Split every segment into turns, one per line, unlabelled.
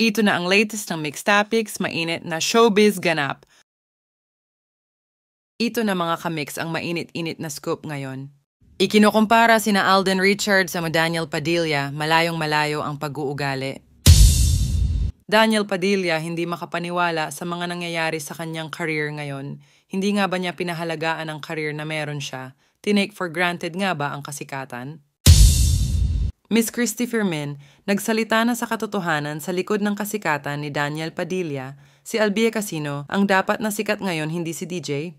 Ito na ang latest ng Mix Topics, mainit na showbiz ganap. Ito na mga kamix ang mainit-init na scoop ngayon. Ikinukumpara sina Alden Richards sa Daniel Padilla, malayong-malayo ang pag-uugali. Daniel Padilla hindi makapaniwala sa mga nangyayari sa kanyang career ngayon. Hindi nga ba niya pinahalagaan ang career na meron siya? Tinake for granted nga ba ang kasikatan? Miss Christy Fermin, nagsalita na sa katotohanan sa likod ng kasikatan ni Daniel Padilla, si Albie Casino ang dapat na sikat ngayon, hindi si DJ.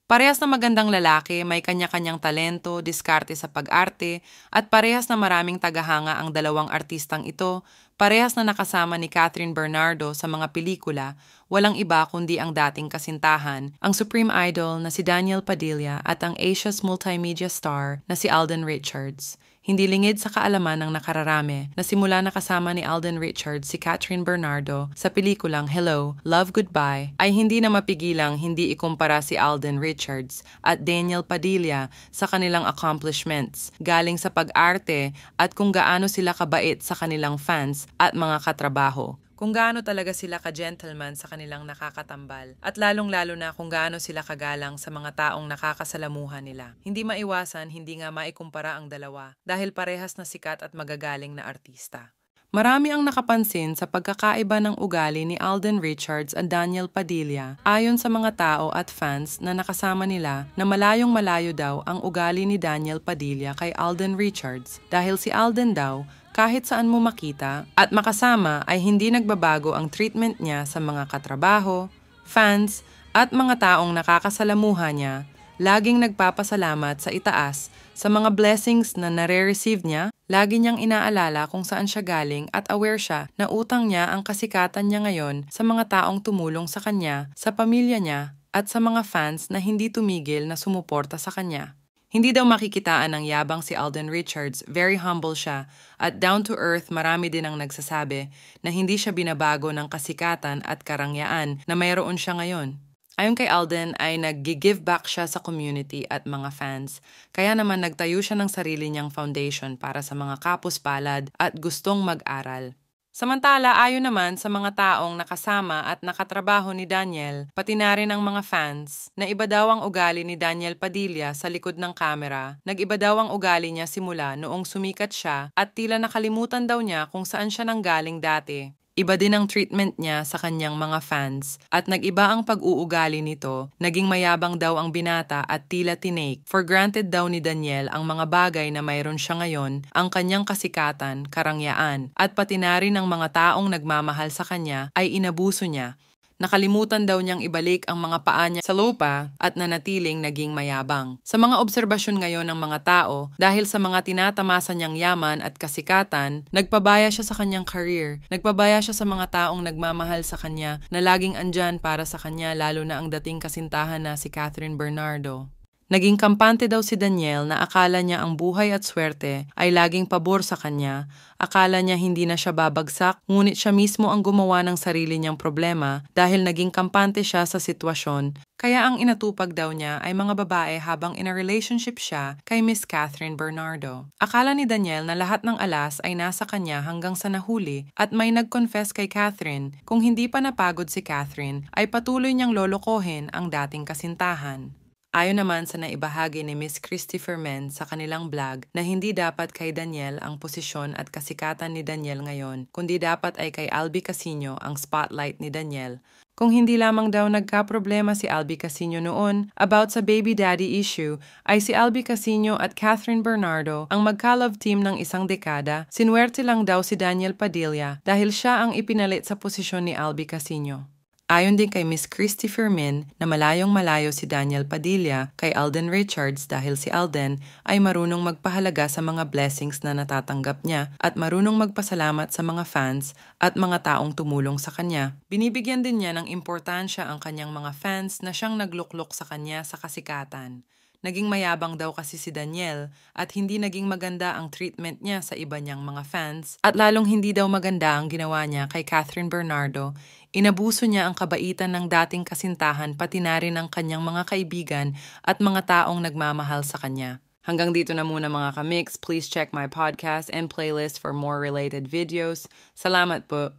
Parehas na magandang lalaki, may kanya-kanyang talento, diskarte sa pag-arte, at parehas na maraming tagahanga ang dalawang artistang ito, parehas na nakasama ni Catherine Bernardo sa mga pelikula, walang iba kundi ang dating kasintahan, ang supreme idol na si Daniel Padilla at ang Asia's multimedia star na si Alden Richards. Hindi lingid sa kaalaman ng nakararami na simula nakasama ni Alden Richards si Catherine Bernardo sa pelikulang Hello, Love, Goodbye ay hindi na mapigilang hindi ikumpara si Alden Richards at Daniel Padilla sa kanilang accomplishments galing sa pag-arte at kung gaano sila kabait sa kanilang fans at mga katrabaho. Kung gaano talaga sila ka-gentleman sa kanilang nakakatambal at lalong-lalo na kung gaano sila kagalang sa mga taong nakakasalamuhan nila. Hindi maiwasan, hindi nga maikumpara ang dalawa dahil parehas na sikat at magagaling na artista. Marami ang nakapansin sa pagkakaiba ng ugali ni Alden Richards at Daniel Padilla ayon sa mga tao at fans na nakasama nila na malayong-malayo daw ang ugali ni Daniel Padilla kay Alden Richards dahil si Alden daw kahit saan mo makita at makasama ay hindi nagbabago ang treatment niya sa mga katrabaho, fans at mga taong nakakasalamuha niya, laging nagpapasalamat sa itaas sa mga blessings na nare-receive niya, lagi niyang inaalala kung saan siya galing at aware siya na utang niya ang kasikatan niya ngayon sa mga taong tumulong sa kanya, sa pamilya niya at sa mga fans na hindi tumigil na sumuporta sa kanya. Hindi daw makikitaan ng yabang si Alden Richards, very humble siya, at down to earth marami din ang nagsasabi na hindi siya binabago ng kasikatan at karangyaan na mayroon siya ngayon. Ayon kay Alden ay nag-give back siya sa community at mga fans, kaya naman nagtayo siya ng sarili niyang foundation para sa mga kapus-palad at gustong mag-aral. Samantala, ayon naman sa mga taong nakasama at nakatrabaho ni Daniel, pati na rin ang mga fans, na iba daw ang ugali ni Daniel Padilla sa likod ng kamera, nag-iba daw ang ugali niya simula noong sumikat siya at tila nakalimutan daw niya kung saan siya nanggaling dati. Iba din ang treatment niya sa kanyang mga fans at nag-iba ang pag-uugali nito, naging mayabang daw ang binata at tila tinake. For granted daw ni Daniel ang mga bagay na mayroon siya ngayon, ang kanyang kasikatan, karangyaan, at pati na rin ang mga taong nagmamahal sa kanya ay inabuso niya. Nakalimutan daw niyang ibalik ang mga paa niya sa lupa at nanatiling naging mayabang. Sa mga obserbasyon ngayon ng mga tao, dahil sa mga tinatamasa niyang yaman at kasikatan, nagpabaya siya sa kanyang career, nagpabaya siya sa mga taong nagmamahal sa kanya na laging andyan para sa kanya lalo na ang dating kasintahan na si Catherine Bernardo. Naging kampante daw si Daniel na akala niya ang buhay at swerte ay laging pabor sa kanya, akala niya hindi na siya babagsak, ngunit siya mismo ang gumawa ng sarili niyang problema dahil naging kampante siya sa sitwasyon, kaya ang inatupag daw niya ay mga babae habang in a relationship siya kay Miss Catherine Bernardo. Akala ni Daniel na lahat ng alas ay nasa kanya hanggang sa nahuli at may nag-confess kay Catherine kung hindi pa napagod si Catherine ay patuloy niyang lolokohin ang dating kasintahan. Ayon naman sa naibahagi ni Miss Christy Fermin sa kanilang blog na hindi dapat kay Daniel ang posisyon at kasikatan ni Daniel ngayon, kundi dapat ay kay Albie Casino ang spotlight ni Daniel. Kung hindi lamang daw nagkaproblema si Albie Casino noon about sa baby daddy issue, ay si Albie Casino at Catherine Bernardo ang magka-love team ng isang dekada, sinwerte lang daw si Daniel Padilla dahil siya ang ipinalit sa posisyon ni Albie Casino. Ayon din kay Miss Christy Fermin na malayong-malayo si Daniel Padilla kay Alden Richards dahil si Alden ay marunong magpahalaga sa mga blessings na natatanggap niya at marunong magpasalamat sa mga fans at mga taong tumulong sa kanya. Binibigyan din niya ng importansya ang kanyang mga fans na siyang nagluklok sa kanya sa kasikatan. Naging mayabang daw kasi si Daniel at hindi naging maganda ang treatment niya sa iba niyang mga fans at lalong hindi daw maganda ang ginawa niya kay Catherine Bernardo. Inabuso niya ang kabaitan ng dating kasintahan pati na rin ang kanyang mga kaibigan at mga taong nagmamahal sa kanya. Hanggang dito na muna mga kamix. Please check my podcast and playlist for more related videos. Salamat po.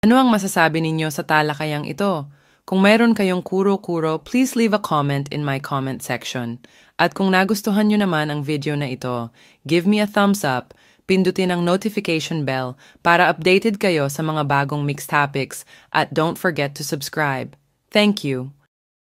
Ano ang masasabi ninyo sa talakayang ito? Kung mayroon kayong kuro-kuro, please leave a comment in my comment section. At kung nagustuhan nyo naman ang video na ito, give me a thumbs up, pindutin ang notification bell para updated kayo sa mga bagong mixed topics at don't forget to subscribe. Thank you.